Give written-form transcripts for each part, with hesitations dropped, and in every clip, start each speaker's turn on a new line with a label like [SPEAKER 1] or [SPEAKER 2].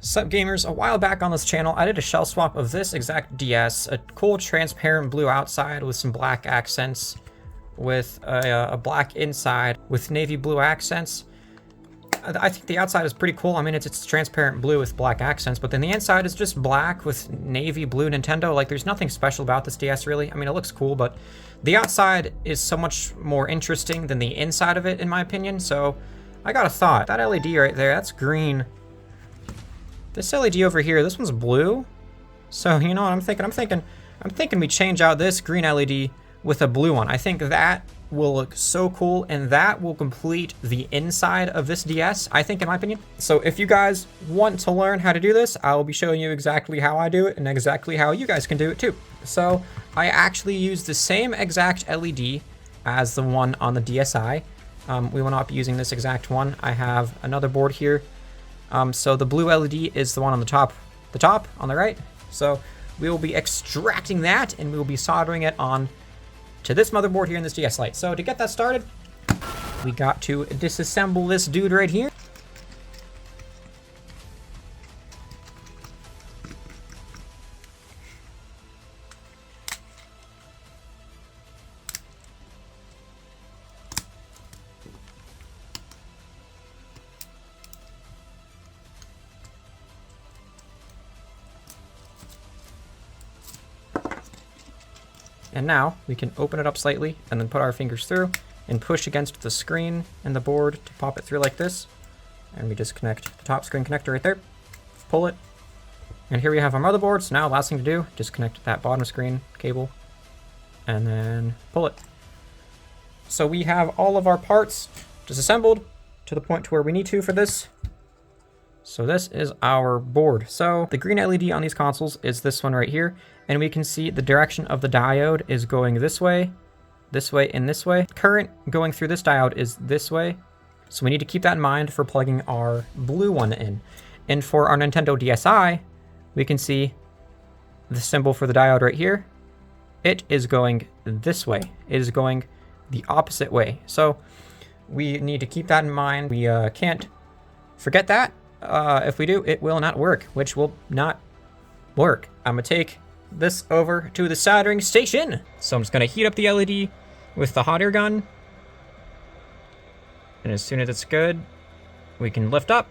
[SPEAKER 1] Sup gamers, a while back on this channel I did a shell swap of this exact DS, a cool transparent blue outside with some black accents, with a black inside with navy blue accents. I think the outside is pretty cool. I mean, it's transparent blue with black accents, but then the inside is just black with navy blue Nintendo. Like, there's nothing special about this DS, really. I mean, it looks cool, but the outside is so much more interesting than the inside of it, in my opinion. So I got a thought. That LED right there, that's green. This LED over here, this one's blue. So, you know what I'm thinking? I'm thinking we change out this green LED with a blue one. I think that will look so cool, and that will complete the inside of this DS, I think, in my opinion. So if you guys want to learn how to do this, I will be showing you exactly how I do it and exactly how you guys can do it too. So I actually use the same exact LED as the one on the DSi. We will not be using this exact one. I have another board here. So the blue LED is the one on the top on the right. So we will be extracting that, and we will be soldering it on to this motherboard here in this DS Lite. So to get that started, we got to disassemble this dude right here. And now we can open it up slightly and then put our fingers through and push against the screen and the board to pop it through like this. And we disconnect the top screen connector right there, pull it. And here we have our motherboard. So now last thing to do, disconnect that bottom screen cable and then pull it. So we have all of our parts disassembled to the point to where we need to for this. So this is our board. So the green LED on these consoles is this one right here. And we can see the direction of the diode is going this way, and this way. Current going through this diode is this way. So we need to keep that in mind for plugging our blue one in. And for our Nintendo DSi, we can see the symbol for the diode right here. It is going this way. It is going the opposite way. So we need to keep that in mind. We can't forget that. If we do, it will not work, which will not work. I'm gonna take this over to the soldering station. So I'm just gonna heat up the LED with the hot air gun. And as soon as it's good, we can lift up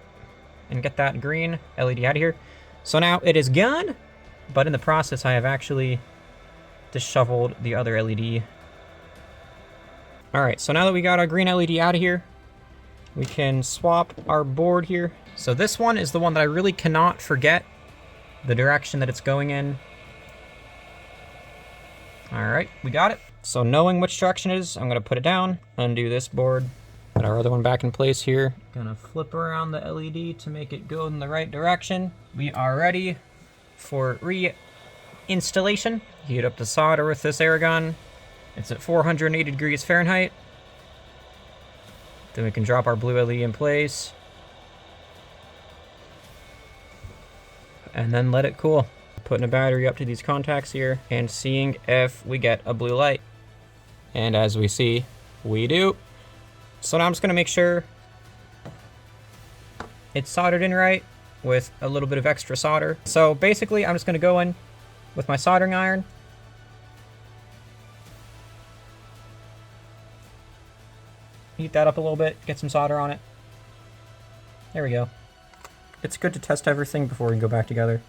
[SPEAKER 1] and get that green LED out of here. So now it is gone, but in the process, I have actually disheveled the other LED. All right, so now that we got our green LED out of here, we can swap our board here. So this one is the one that I really cannot forget the direction that it's going in. All right, we got it. So knowing which direction it is, I'm gonna put it down, undo this board, put our other one back in place here. Gonna flip around the LED to make it go in the right direction. We are ready for reinstallation. Heat up the solder with this air gun. It's at 480 degrees Fahrenheit. Then we can drop our blue LED in place. And then let it cool. Putting a battery up to these contacts here and seeing if we get a blue light. And as we see, we do. So now I'm just gonna make sure it's soldered in right with a little bit of extra solder. So basically, I'm just gonna go in with my soldering iron. Heat that up a little bit, get some solder on it. There we go. It's good to test everything before we go back together.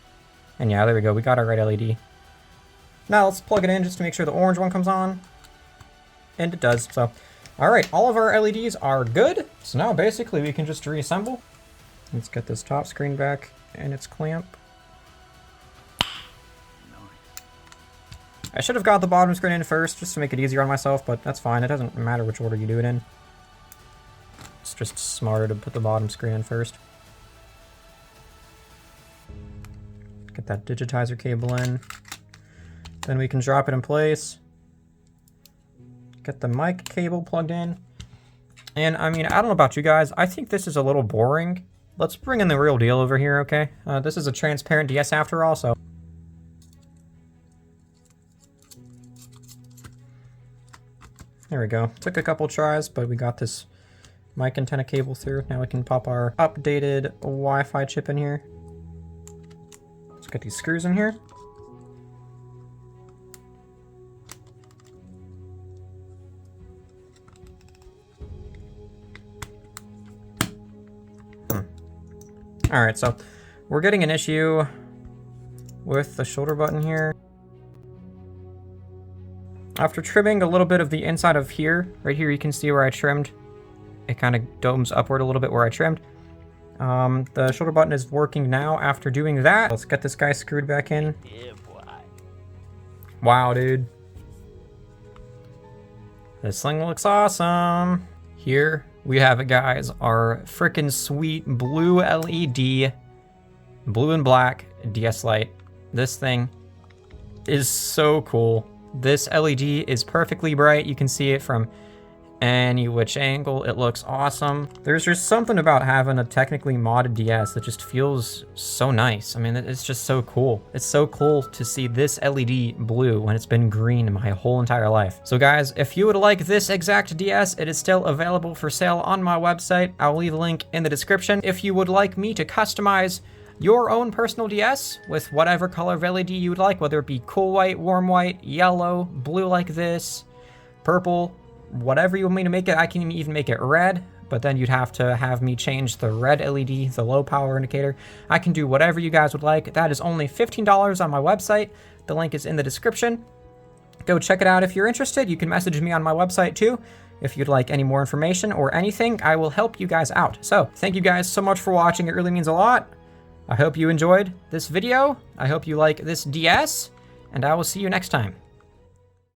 [SPEAKER 1] And yeah, there we go, we got our right LED. Now let's plug it in just to make sure the orange one comes on. And it does, so. All right, all of our LEDs are good. So now basically we can just reassemble. Let's get this top screen back and its clamp. I should have got the bottom screen in first just to make it easier on myself, but that's fine. It doesn't matter which order you do it in. It's just smarter to put the bottom screen in first. Get that digitizer cable in. Then we can drop it in place. Get the mic cable plugged in. And I mean, I don't know about you guys. I think this is a little boring. Let's bring in the real deal over here, okay? This is a transparent DS after all, so. There we go. Took a couple tries, but we got this mic antenna cable through. Now we can pop our updated Wi-Fi chip in here. Let's get these screws in here. All right, so we're getting an issue with the shoulder button here. After trimming a little bit of the inside of here, right here, you can see where I trimmed. It kind of domes upward a little bit where I trimmed. The shoulder button is working now after doing that. Let's get this guy screwed back in. Wow, dude. This thing looks awesome. Here we have it, guys. Our freaking sweet blue LED, blue and black DS Lite. This thing is so cool. This LED is perfectly bright. You can see it from any which angle. It looks awesome. There's just something about having a technically modded DS that just feels so nice. I mean, it's just so cool. It's so cool to see this LED blue when it's been green my whole entire life. So guys, if you would like this exact DS, it is still available for sale on my website. I'll leave a link in the description. If you would like me to customize your own personal DS with whatever color of LED you would like, whether it be cool white, warm white, yellow, blue like this, purple, whatever you want me to make it. I can even make it red, but then you'd have to have me change the red LED, the low power indicator. I can do whatever you guys would like. That is only $15 on my website. The link is in the description. Go check it out if you're interested. You can message me on my website too. If you'd like any more information or anything, I will help you guys out. So thank you guys so much for watching. It really means a lot. I hope you enjoyed this video. I hope you like this DS, and I will see you next time.